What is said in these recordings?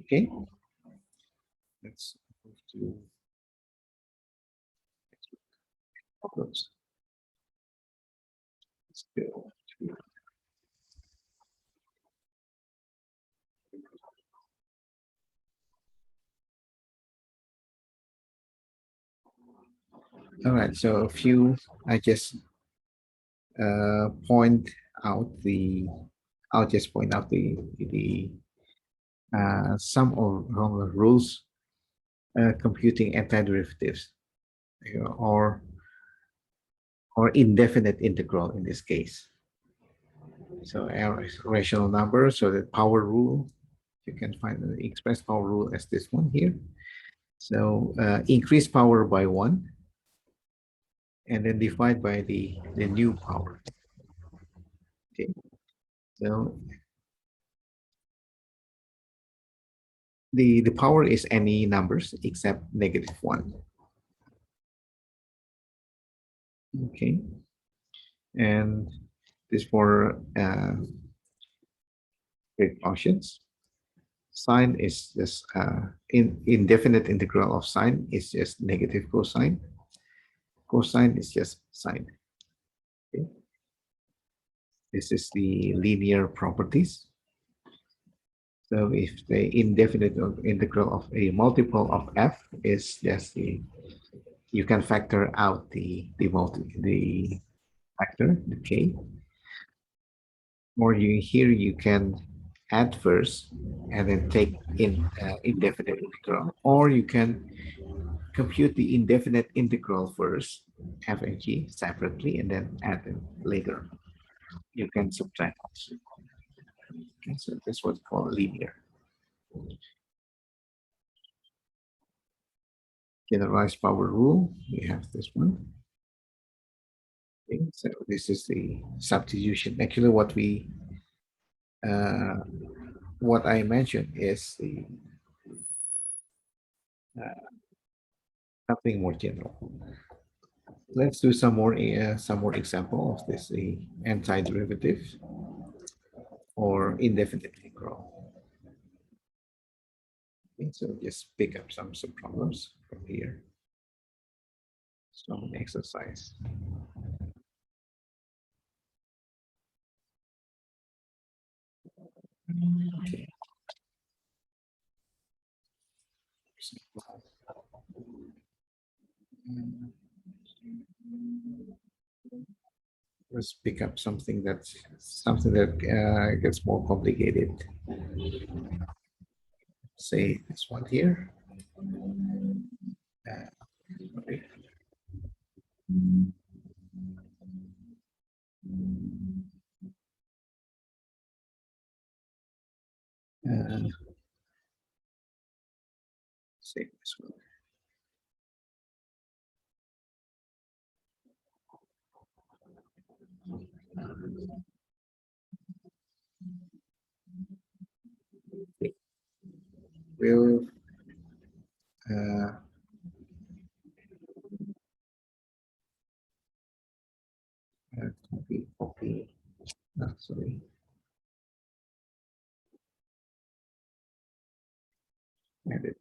Okay, let's move to problems. Let's go to all right. So a few, I just point out the. I'll just point out the some of rules computing antiderivatives, or indefinite integral in this case. So R is rational number, so the power rule, you can find the express power rule as this one here. So increase power by 1 and then divide by the new power. Okay, so the power is any numbers except -1. Okay, and this for great functions. Sine is just indefinite integral of sine is just negative cosine. Cosine is just sine. Okay. This is the linear properties. So if the indefinite integral of a multiple of f is just you can factor out the factor, the k. Or here you can add first and then take in indefinite integral, or you can compute the indefinite integral first, f and g separately, and then add them later. You can subtract. Okay, so this was called linear. Generalized power rule, we have this one. Okay, so this is the substitution. Actually, what I mentioned is the something more general. Let's do some more example of this antiderivative or indefinite integral. Okay, so just pick up some problems from here. Some exercise. Okay. Let's pick up something that gets more complicated. Say this one here. Okay. Say this one. We'll copy. Sorry. Edit.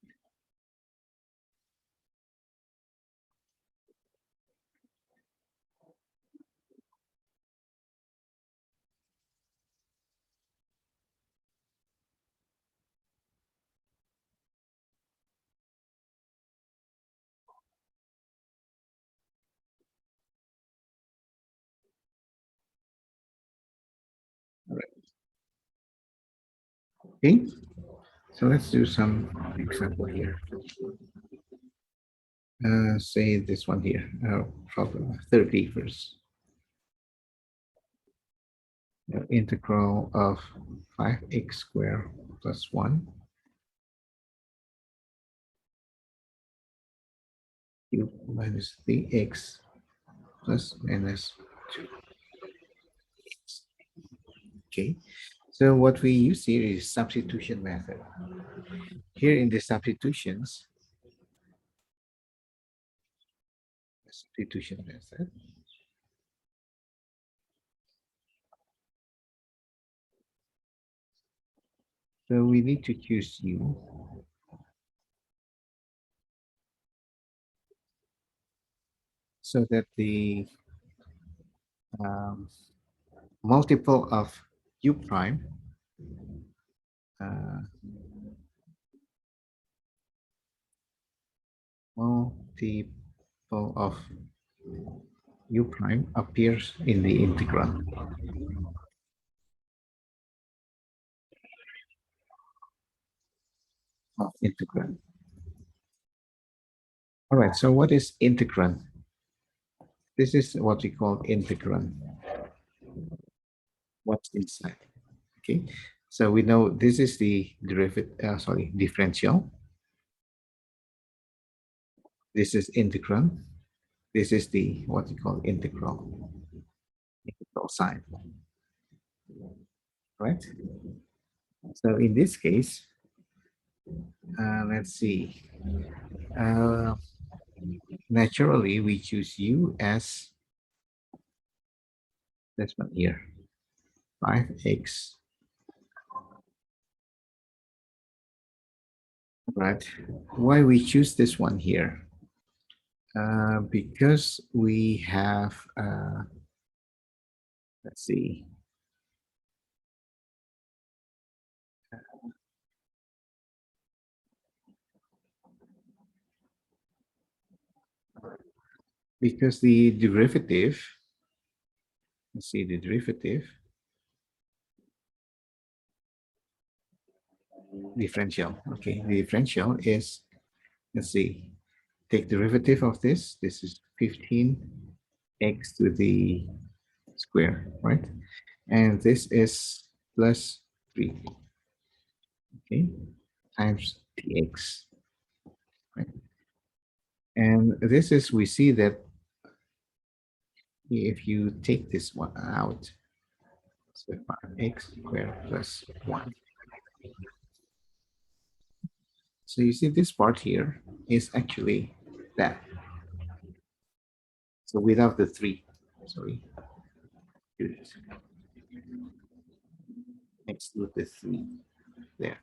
All right. Okay. So let's do some example here. Say this one here. Problem 30 first. The integral of 5x squared plus 1 cubed minus 3x plus minus 2. Okay, so what we use here is substitution method. Here in the substitution method, so we need to choose u so that the um, multiple of u prime uh, multiple of u prime appears in the integrand of integrand. All right, so what is integrand? This is what we call integrand. What's inside? Okay, so we know this is the derivative, differential. This is integrand. This is the what we call integral sign, right? So in this case, let's see. Uh, Naturally, we choose u as this one here, 5x. Right? Why we choose this one here? Because we have, let's see, because the derivative, let's see, the derivative, differential, okay, the differential is, let's see, take derivative of this. This is 15x to the square, right? And this is plus 3, okay, times dx, right? And this is, we see that if you take this one out, so 5x squared plus 1. So you see this part here is actually that. So without the 3, sorry, exclude the 3 there,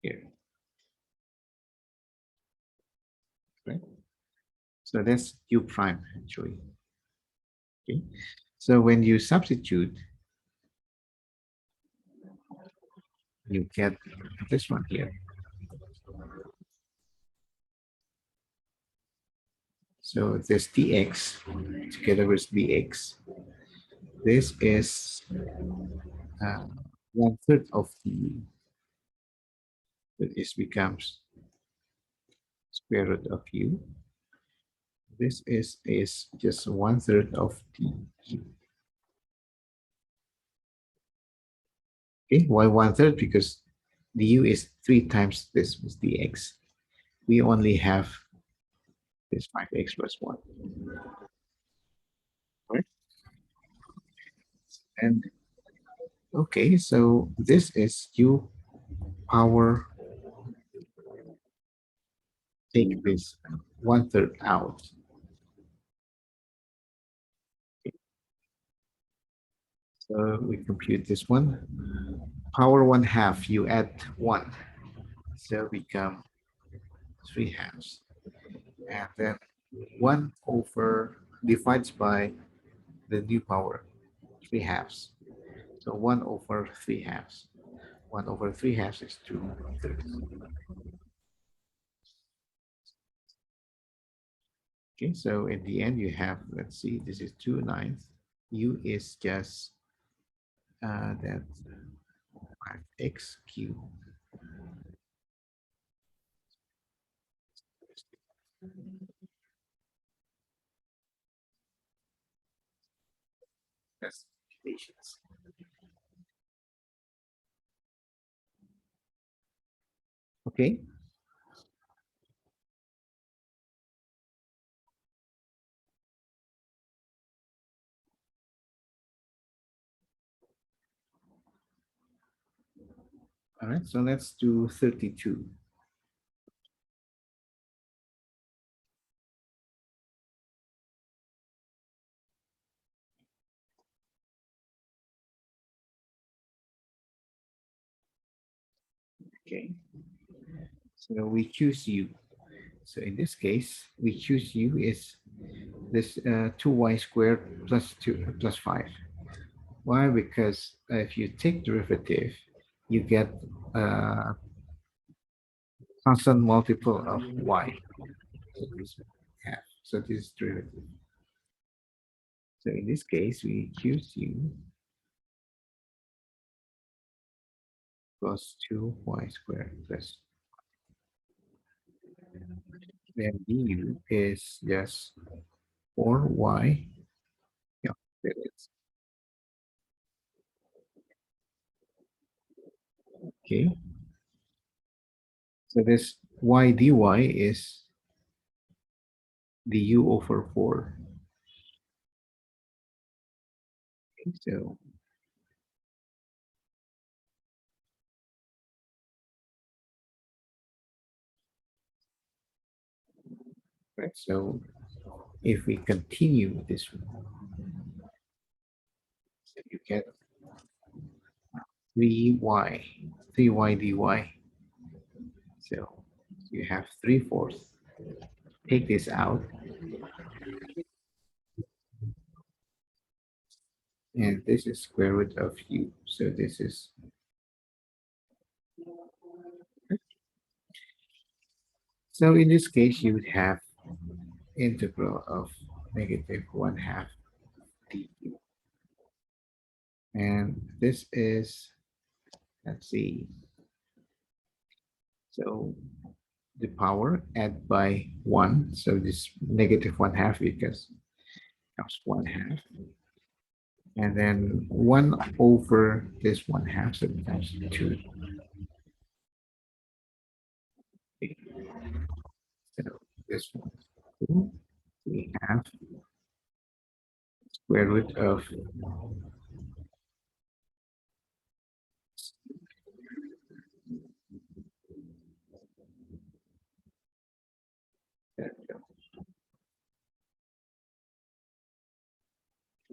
here, right? So that's u prime actually. Okay. So when you substitute, you get this one here. So this dx together with dx. This is 1/3 of the, this becomes square root of u. This is just 1/3 of dq. Okay, why 1/3? Because du is 3 times this with dx. We only have this 5x plus 1. Right? And okay, so this is u power, take this 1/3 out. So we compute this one. Power 1/2, you add 1. So become 3/2. And then 1 over divides by the new power, 3/2. So 1 over 3/2. 1 over 3/2 is 2/3. Okay, so in the end you have, let's see, this is 2/9. U is just that 5x cubed. That's equations. Okay. All right, so let's do 32. Okay. So we choose U. So in this case, we choose u is this 2y squared plus 2 plus 5. Why? Because if you take derivative, you get a constant multiple of y. So this half. So this is derivative. So in this case, we choose u plus 2y squared plus then du is just 4y. Yeah, there it is. Okay. So this y dy is du over 4. Okay, so right. So if we continue this one, so you get 3y, 3y dy. So you have 3/4. Take this out, and this is square root of u. So this is so in this case you would have integral of negative 1/2 du, and this is, let's see, so the power add by 1, so this negative 1/2 because comes 1/2, and then 1 over this 1/2, so it becomes 2. So this one, 2, we have square root of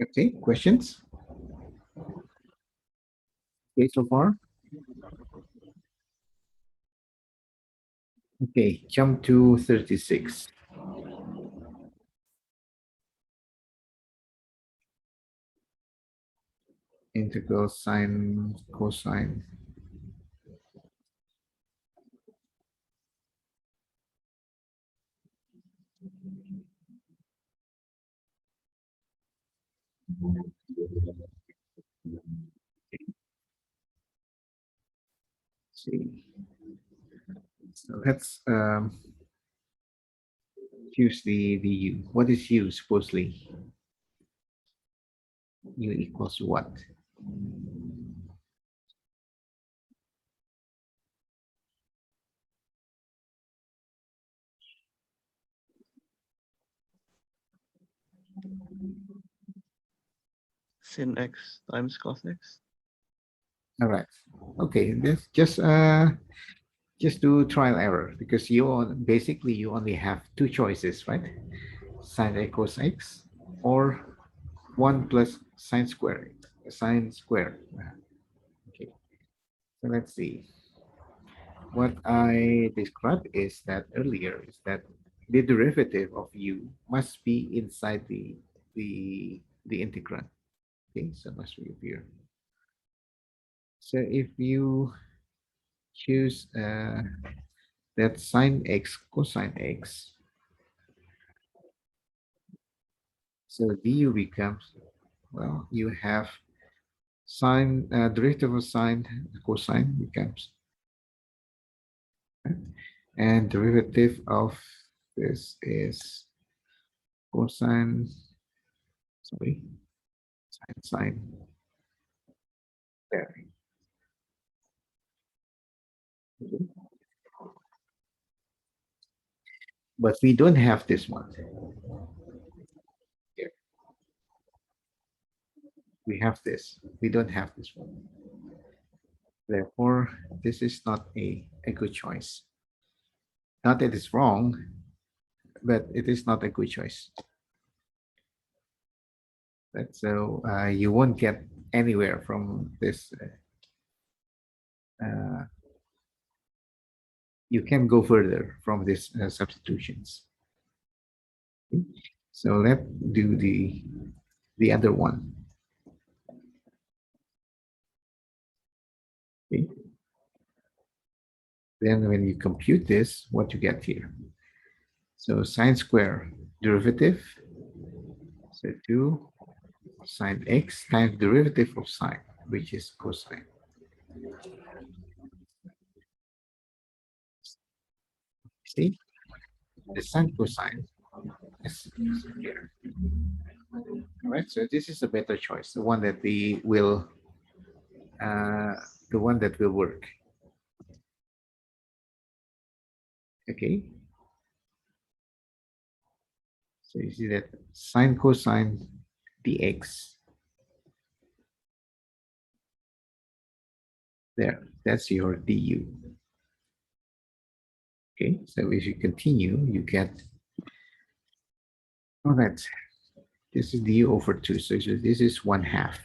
okay, questions? Okay, so far? Okay, jump to 36. Integral sine, cosine. Let's see. So let's use the u. What is u supposedly? U equals what? Sin x times cos x. All right. Okay, let's just do trial error because basically you only have two choices, right? Sine equals x or 1 plus sine square. Sine square. Okay. So let's see. What I described is that earlier is that the derivative of u must be inside the integrand. Okay, so must be here. So if you choose that sine x cosine x, so du becomes, well, you have sine derivative of sine cosine becomes, right? And derivative of this is cosine, sorry, sine there. But we don't have this one here. We have this. We don't have this one. Therefore, this is not a good choice. Not that it's wrong, but it is not a good choice. Right? So you won't get anywhere from this you can go further from these substitutions. Okay. So let's do the other one. Okay. Then when you compute this, what you get here. So sine square derivative, so 2 sine x times derivative of sine, which is cosine. See, the sine cosine is here. All right, so this is a better choice, the one that uh, will work. Okay, so you see that sine cosine dx. There, that's your du. Okay, so if you continue, you get, all right, this is du over 2, so this is 1/2.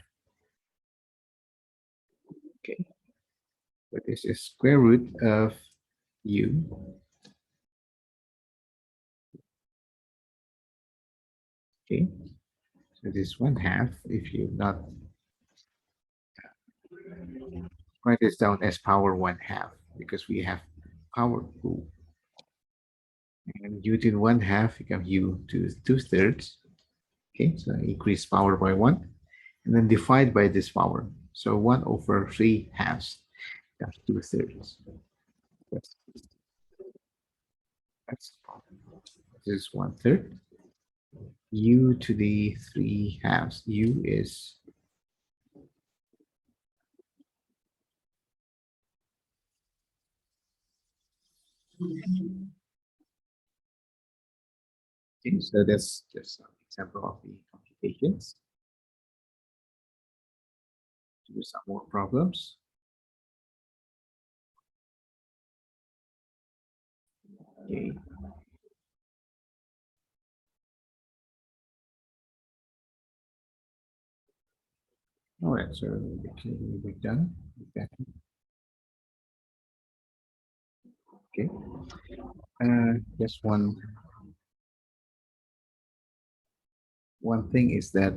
Okay, but this is square root of u. Okay, so this 1/2, if you not write this down as power 1/2, because we have power 2. And u to the 1/2 becomes u to 2/3. Okay, so increase power by 1, and then divide by this power. So 1 over 3/2, that's 2/3. That's, that's this is 1/3. U to the 3/2. U is okay, so that's just an example of the computations. Do some more problems. Okay. All right, so we're done with that. Okay. Just one thing is that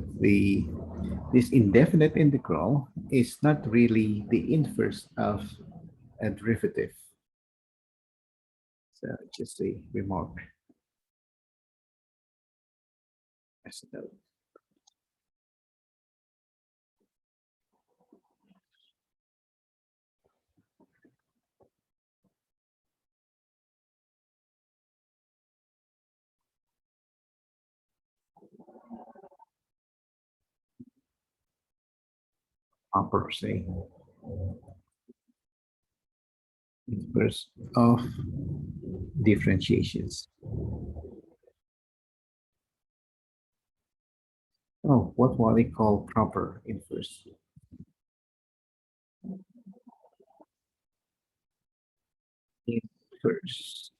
this indefinite integral is not really the inverse of a derivative. So just a remark as a note. Proper say inverse of differentiations. Oh, what we call proper inverse? Inverse.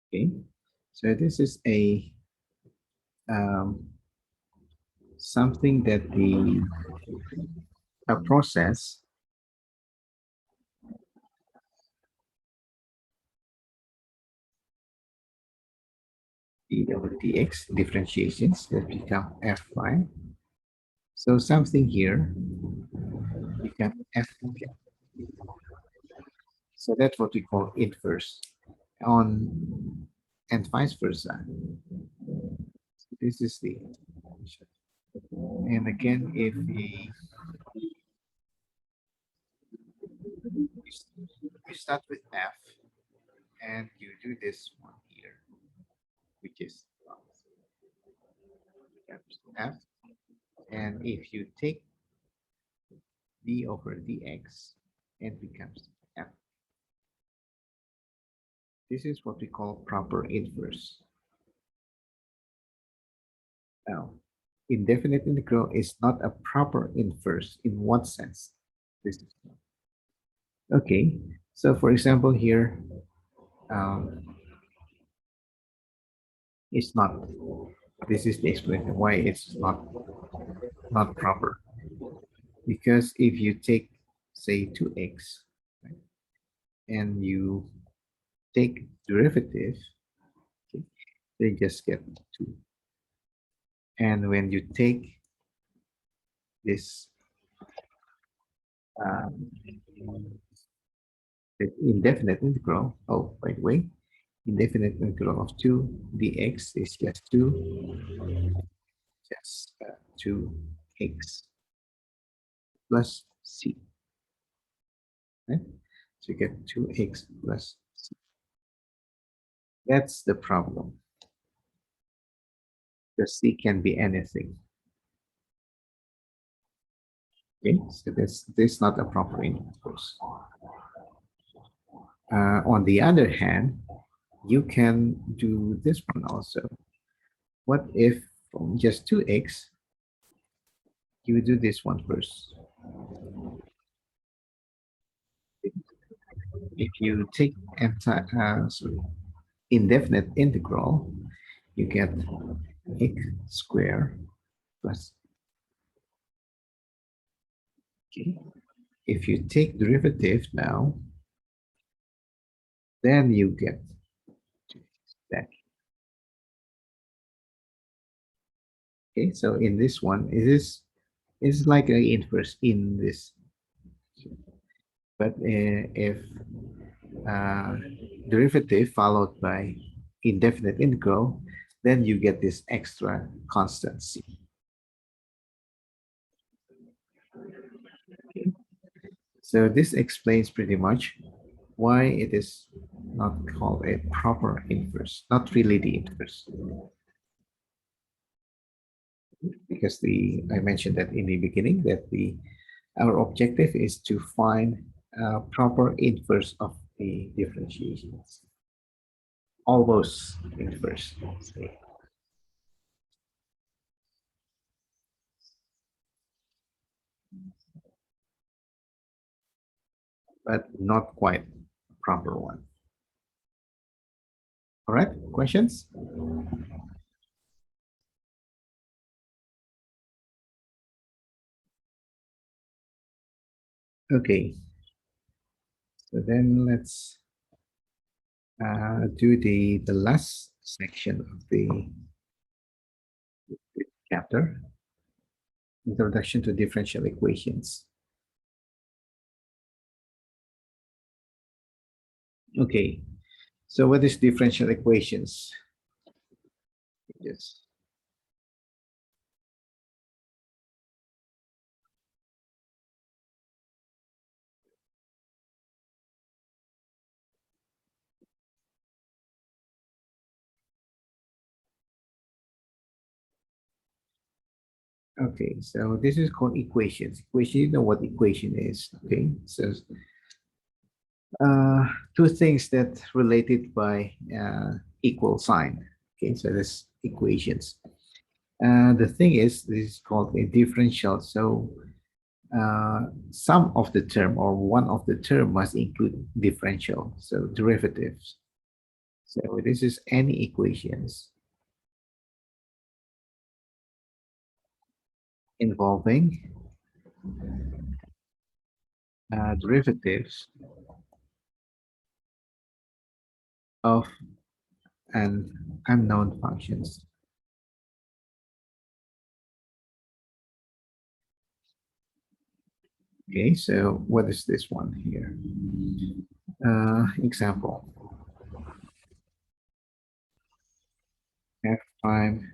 Okay, so this is um, something that a process d over dx differentiations that become f(y). So something here become f. So that's what we call inverse. And vice versa. This is the, and again, if we start with f, and you do this one here, which is f, and if you take d over dx, it becomes f. This is what we call proper inverse. Now, indefinite integral is not a proper inverse in what sense? This is okay. So, for example, here, it's not. This is the explanation why it's not proper. Because if you take, say, 2x, right, and you take derivative, okay, they just get 2. And when you take this um, the indefinite integral, oh, by the way, indefinite integral of 2 dx is just 2x plus c, right? So you get 2x plus c. That's the problem. The c can be anything. Okay, so this is not a proper inverse. On the other hand, you can do this one also. What if from just 2x, you do this one first? If you take indefinite integral, you get x squared plus, okay. If you take derivative now, then you get that. Okay, so in this one, it is like an inverse in this. But if uh, derivative followed by indefinite integral, then you get this extra constancy. Okay. So this explains pretty much why it is not called a proper inverse, not really the inverse. Because I mentioned that in the beginning that our objective is to find a proper inverse of the differentiations. Almost inverse, say. But not quite a proper one. All right, questions? Okay, so then let's do the last section of the chapter, Introduction to Differential Equations. Okay, so what is differential equations? Yes. Okay, so this is called equations. Equation, you know what equation is, okay? So two things that related by equal sign. Okay, so that's equations. The thing is, this is called a differential. So some of the term or one of the term must include differential, so derivatives. So this is any equations involving derivatives of an unknown functions. Okay, so what is this one here? Example, f prime.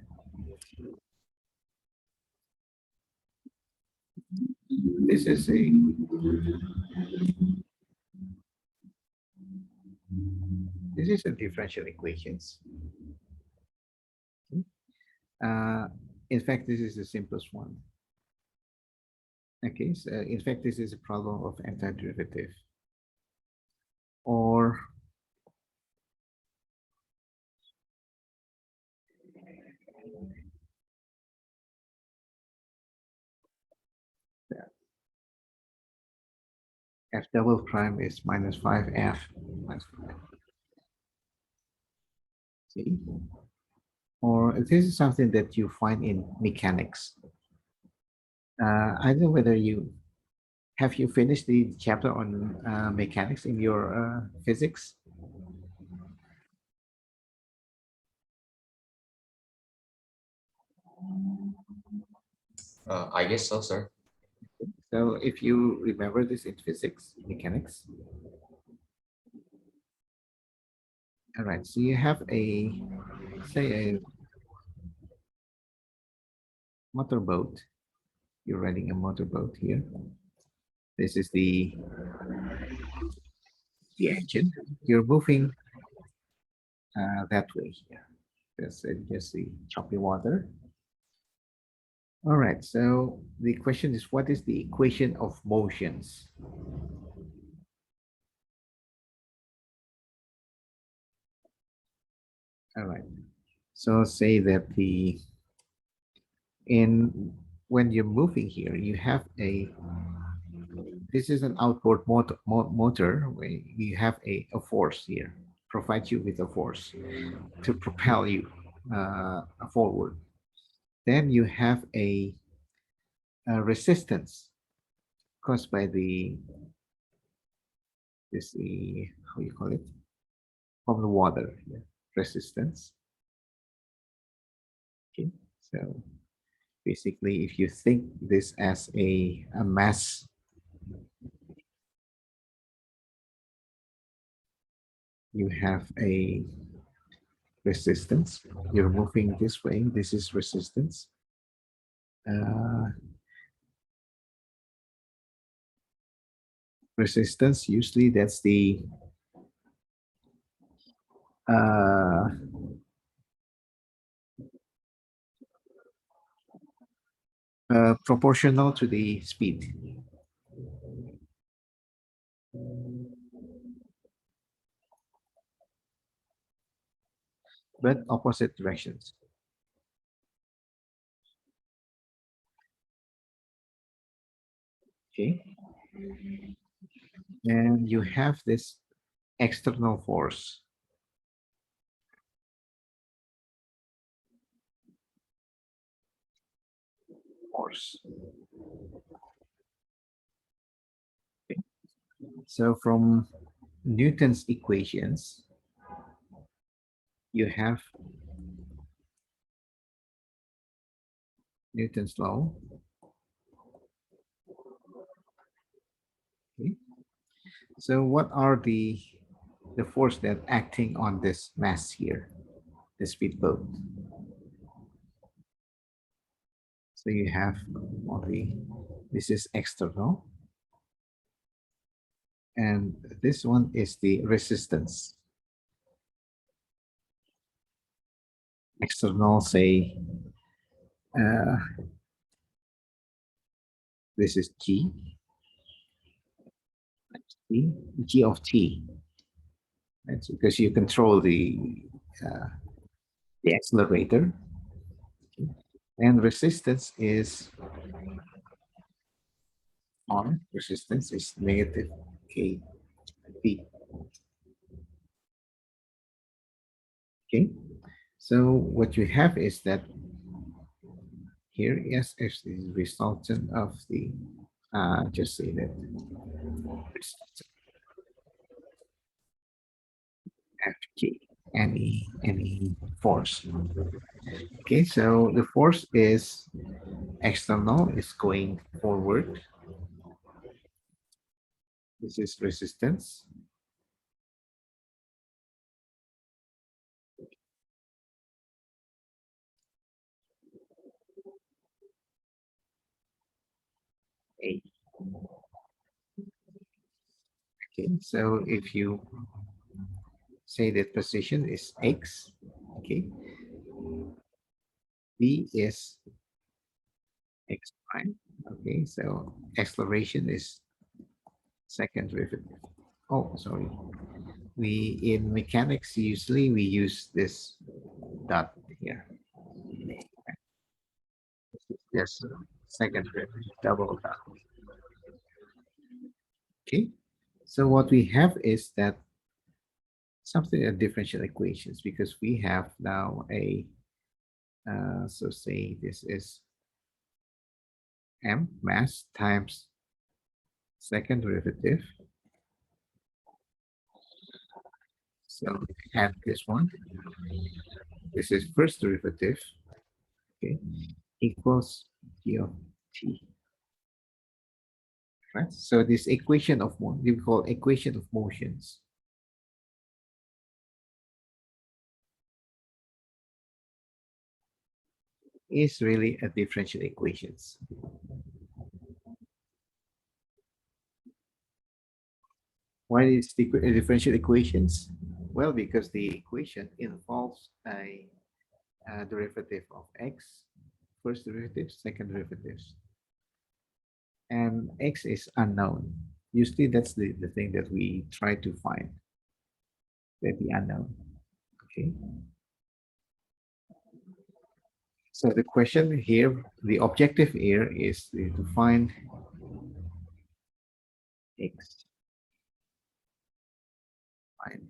This is a differential equations. Uh, in fact, this is the simplest one. Okay, so in fact, this is a problem of antiderivative. Or f double prime is minus 5f minus 5. See? Or this is something that you find in mechanics. I don't know whether you have you finished the chapter on mechanics in your physics. I guess so, sir. So if you remember this in physics, mechanics. All right, so you have a, say a motorboat. You're riding a motorboat here. This is the engine. You're moving that way here. Just the choppy water. All right, so the question is, what is the equation of motions? All right, so say that when you're moving here, you have this is an outboard motor where you have a force here, provides you with a force to propel you forward. Then you have a resistance caused by the how you call it, from the water here, resistance. Okay, so basically, if you think this as a mass, you have a resistance. You're moving this way. This is resistance. Uh, resistance, usually that's the uh, proportional to the speed, but opposite directions. Okay, and you have this external force. Okay. So from Newton's equations, you have Newton's law. Okay. So what are the force that acting on this mass here, the speedboat? So you have only this is external, and this one is the resistance. External, say uh, this is G of t. Right? So because you control uh, the accelerator, and resistance is on. Resistance is negative k p. Okay, so what you have is that here S is the resultant of the just say that Fk, any force. Okay, so the force is external, is going forward. This is resistance. A. Okay, so if you say that position is x, okay, v is x prime. Okay, so acceleration is second derivative. Oh, sorry. We in mechanics usually we use this dot here. Yes, second derivative, double dot. Okay, so what we have is that something of differential equations because we have now a so say this is m mass times second derivative. So add this one. This is first derivative. Okay, equals d of t. Right. So this equation of we call equation of motions. Is really a differential equations. Why is the differential equations? Well, because the equation involves a derivative of x, first derivative, second derivatives, and x is unknown. Usually that's the thing that we try to find, that the unknown. Okay. So the question here, the objective here is to find x. Find.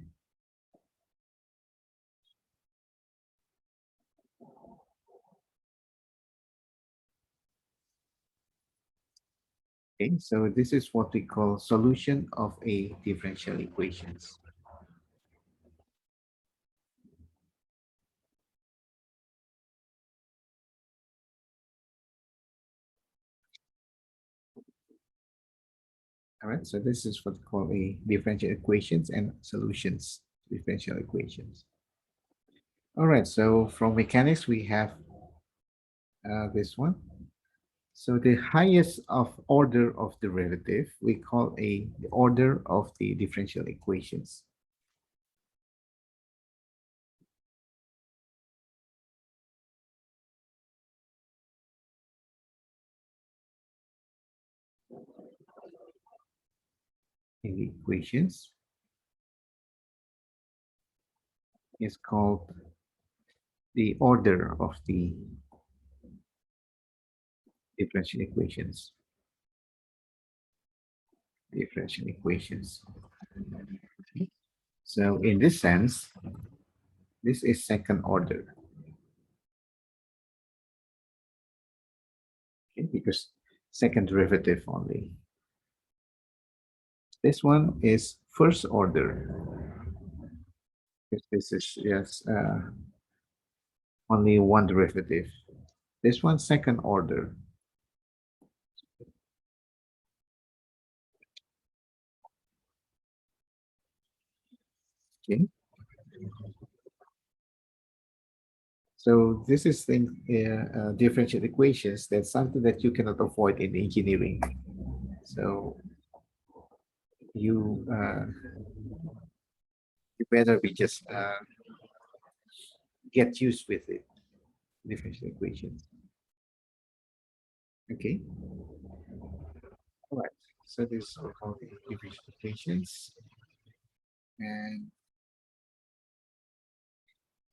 Okay, so this is what we call solution of a differential equations. All right, so this is what we call a differential equations and solutions to differential equations. All right, so from mechanics, we have this one. So the highest of order of derivative, we call the order of the differential equations. In the equations is called the order of the differential equations. Differential equations. So in this sense, this is second order. Okay, because second derivative only. This one is first order. This is just only one derivative. This one second order. Okay. So this is differential equations. That's something that you cannot avoid in engineering. So you better be just get used with it. Differential equations. Okay. All right. So this are all the differential equations, and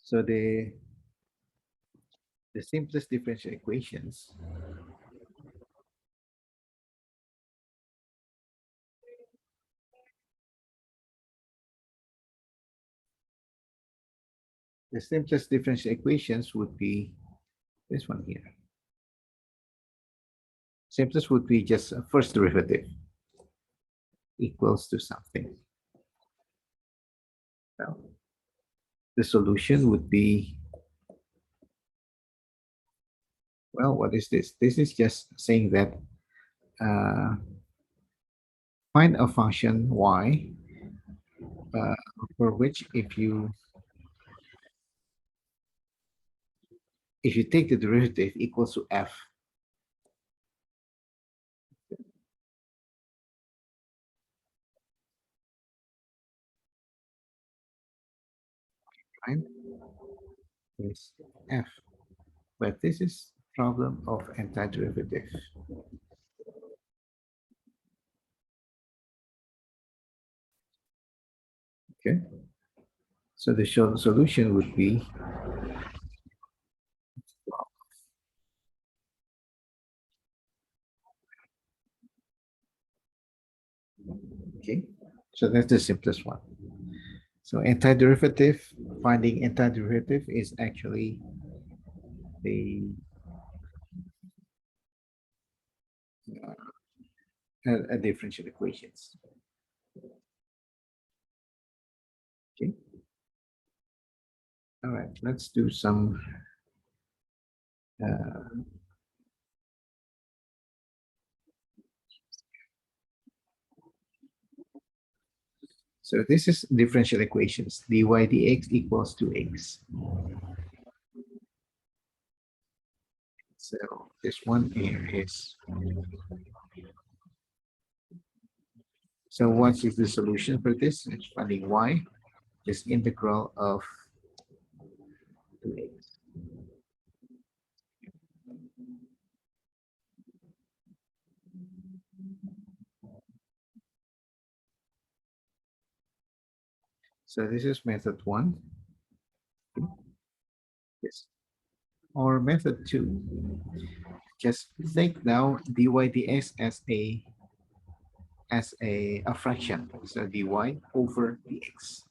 so the simplest differential equations. The simplest differential equations would be this one here. Simplest would be just a first derivative equals to something. Well, the solution would be, well, what is this? This is just saying that find a function y uh, for which if you take the derivative equals to f. Right? Is f. But this is problem of antiderivative. Okay. So the solution would be okay. So that's the simplest one. So antiderivative, finding antiderivative is actually the differential equations. Okay. All right, let's do some so this is differential equations. dy dx equals to x. So this one here is, so what is the solution for this? It's finding y, this integral of 2x. So this is method 1. Yes. Or method 2. Just think now dy dx as a fraction. So dy over dx.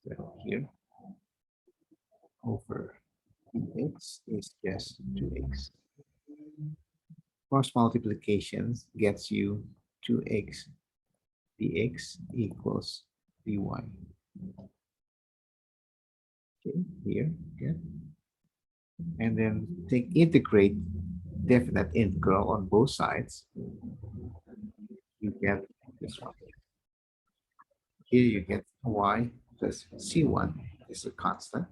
So here over dx is just 2x. Cross multiplications gets you 2x dx equals dy. Okay, here, okay. And then integrate definite integral on both sides. You get this one. Here you get y plus c1 is a constant.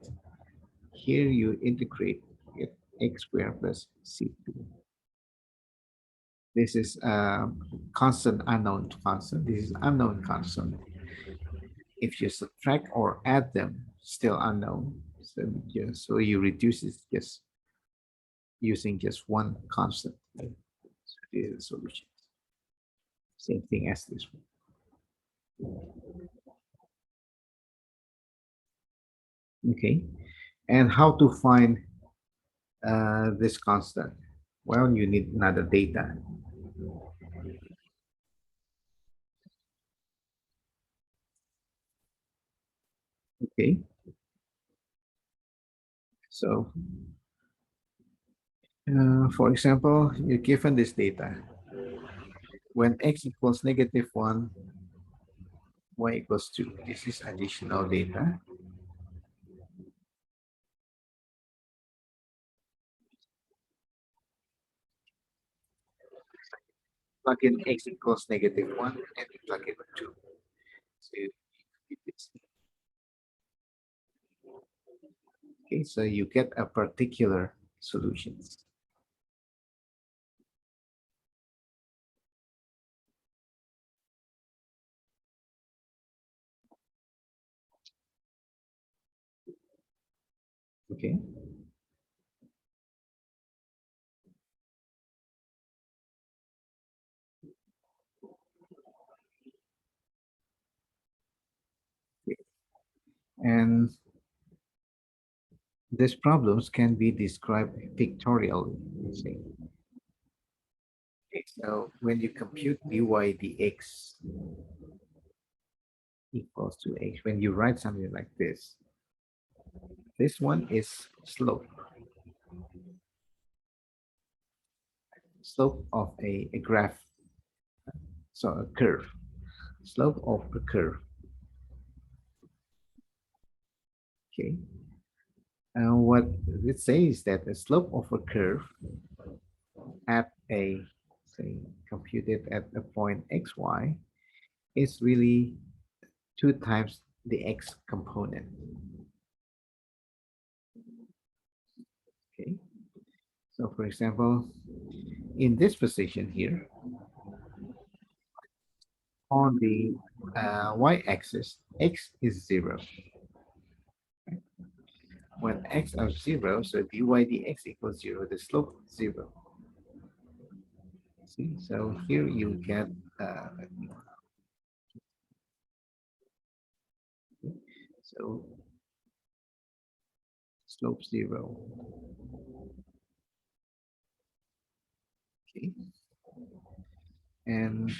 Here you integrate, get x squared plus c2. This is constant unknown constant. This is unknown constant. If you subtract or add them, still unknown. So you reduce it just using just one constant. So this is the solution. Same thing as this one. Okay, and how to find this constant? Well, you need another data. Okay, so for example, you're given this data. When x equals -1, y equals 2. This is additional data. Plug in x equals -1 and plug in 2. So okay, so you get a particular solutions. Okay. And these problems can be described pictorially. Let's see. Okay, so when you compute dy dx equals to h, when you write something like this one is slope. Slope of a graph. So a curve. Slope of a curve. Okay. And what it says that the slope of a curve at a, say, computed at a point xy is really 2 times the x component. Okay. So for example, in this position here, on the y-axis, x is 0. When x are 0, so dy dx equals 0, the slope is 0. See, so here you get, so slope 0. Okay. And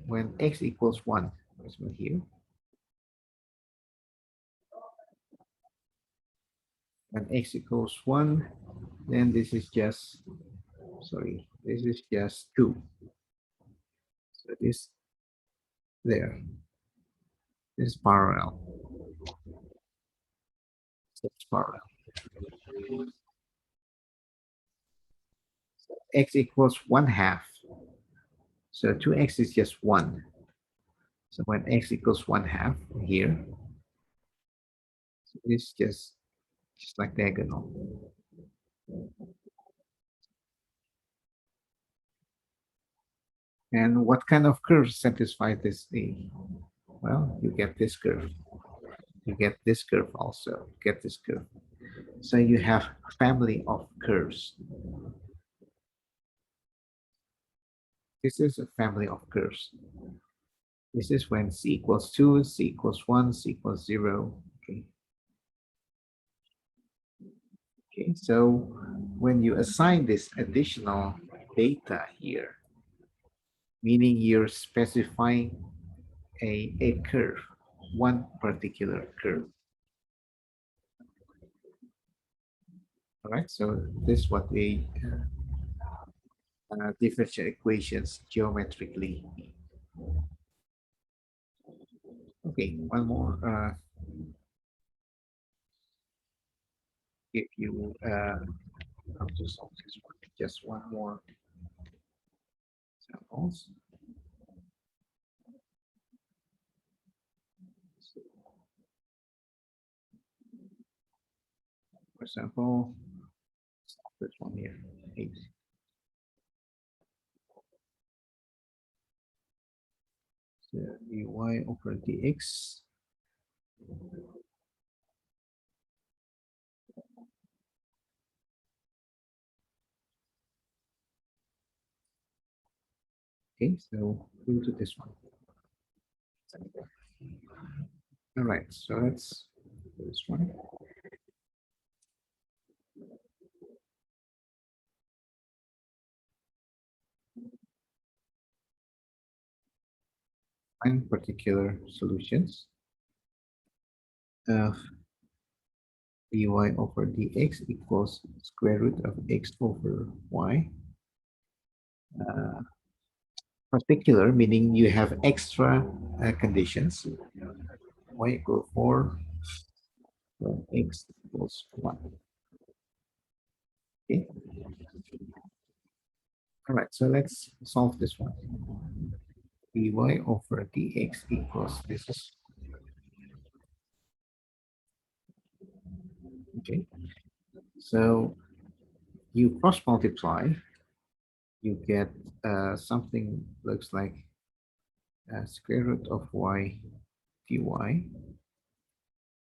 when x equals 1, this one here, when x equals 1, then this is just, sorry, This is just 2. So this there. This is parallel. So it's parallel. X equals 1/2. So 2x is just 1. So when x equals 1/2 here, so it's just like diagonal. And what kind of curve satisfy this thing? Well, you get this curve. You get this curve also. Get this curve. So you have family of curves. This is a family of curves. This is when c equals 2, c equals 1, c equals 0. Okay. Okay, so when you assign this additional data here, meaning you're specifying a curve, one particular curve. All right, so this is what we differential equations geometrically. Okay, one more. If you how to solve this one, just one more samples. For example, solve this one here. 8. So dy over dx. Okay, so we'll do this one. All right, so let's do this one. Find particular solutions of dy over dx equals square root of x over y. Particular meaning you have extra conditions. Y equals 4, so x equals 1. Okay. All right, so let's solve this one. Dy over dx equals this is okay. So you cross multiply, you get something looks like square root of y dy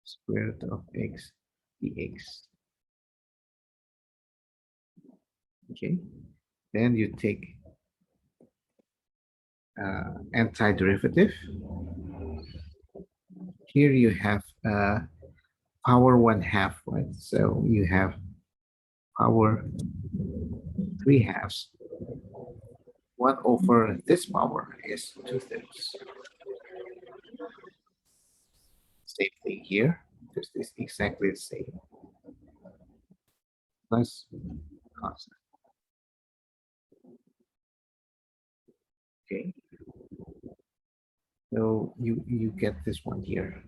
square root of x dx. Okay, then you take antiderivative. Here you have power 1/2, right? So you have power 3/2. 1 over this power is 2/3. Same thing here. This is exactly the same. Plus constant. Okay. So you get this one here.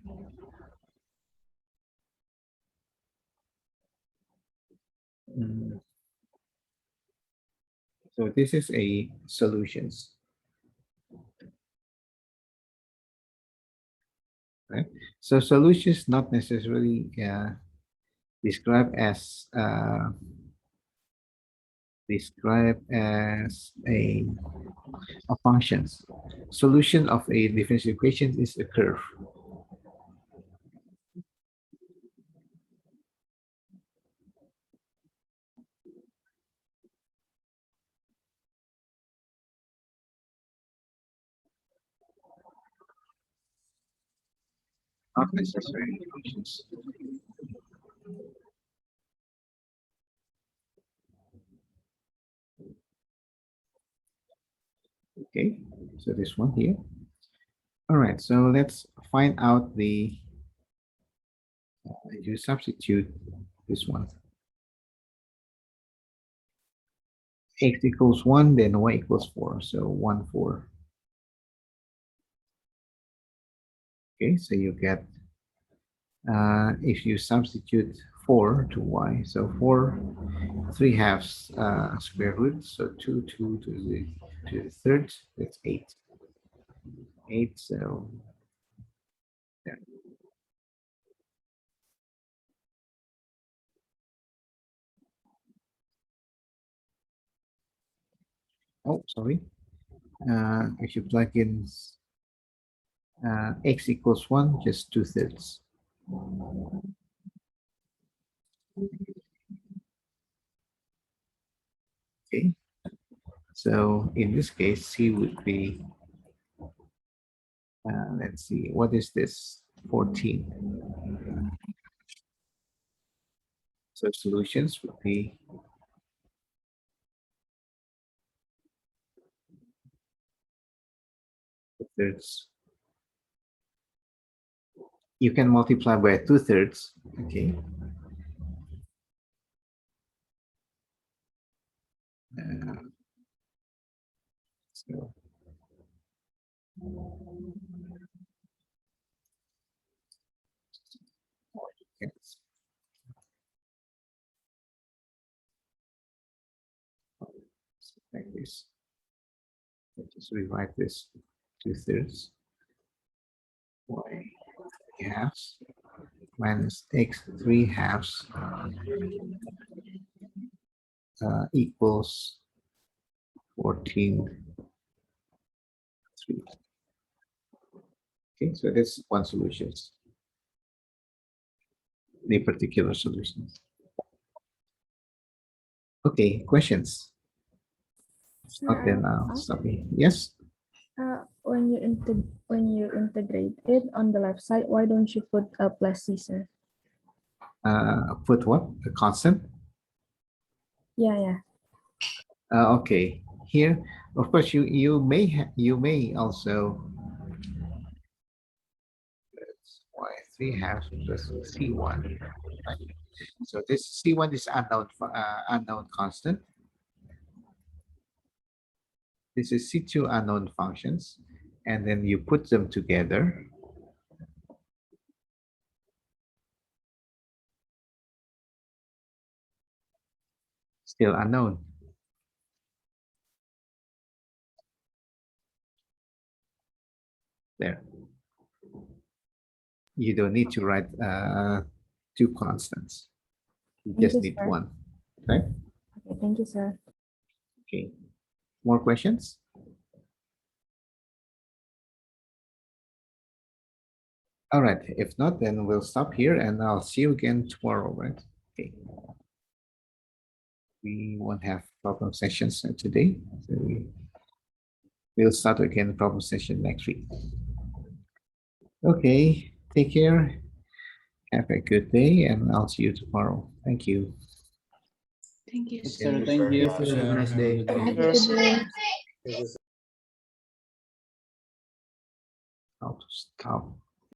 So this is a solutions. Right? So solutions not necessarily described as a functions. Solution of a differential equation is a curve. Not necessarily functions. Okay, so this one here. All right, so let's find out the, you substitute this one. x equals 1, then y equals 4. So 1, 4. Okay, so you get, if you substitute 4 to y, so 4, 3 halves square root, so 2, 2 to the third, that's 8. 8, so yeah. Oh, sorry. If you plug in x equals 1, just 2/3. Okay, so in this case, C would be, let's see, what is this? 14. So solutions would be 2/3. You can multiply by 2/3. Okay. So yes, like this. Let's just rewrite this 2/3. Y halves minus x 3 halves equals 14. 3. Okay, so that's one solution. The particular solutions. Okay, questions? Okay, now stop me. Yes. When you integrate it on the left side, why don't you put a plus C, sir? Put what? A constant? Yeah. Okay. Here, of course, you may also y 3 halves plus c1. Right? So this c1 is unknown constant. This is c2 unknown functions, and then you put them together. Still unknown. There. You don't need to write two constants. You just need one. Right? Okay, thank you, sir. Okay. More questions? All right. If not, then we'll stop here and I'll see you again tomorrow, right? Okay. We won't have problem sessions today. So we'll start again problem session next week. Okay. Take care. Have a good day and I'll see you tomorrow. Thank you. Thank you, Sir, sir. thank you. Have a nice day. Have a good day. How to stop.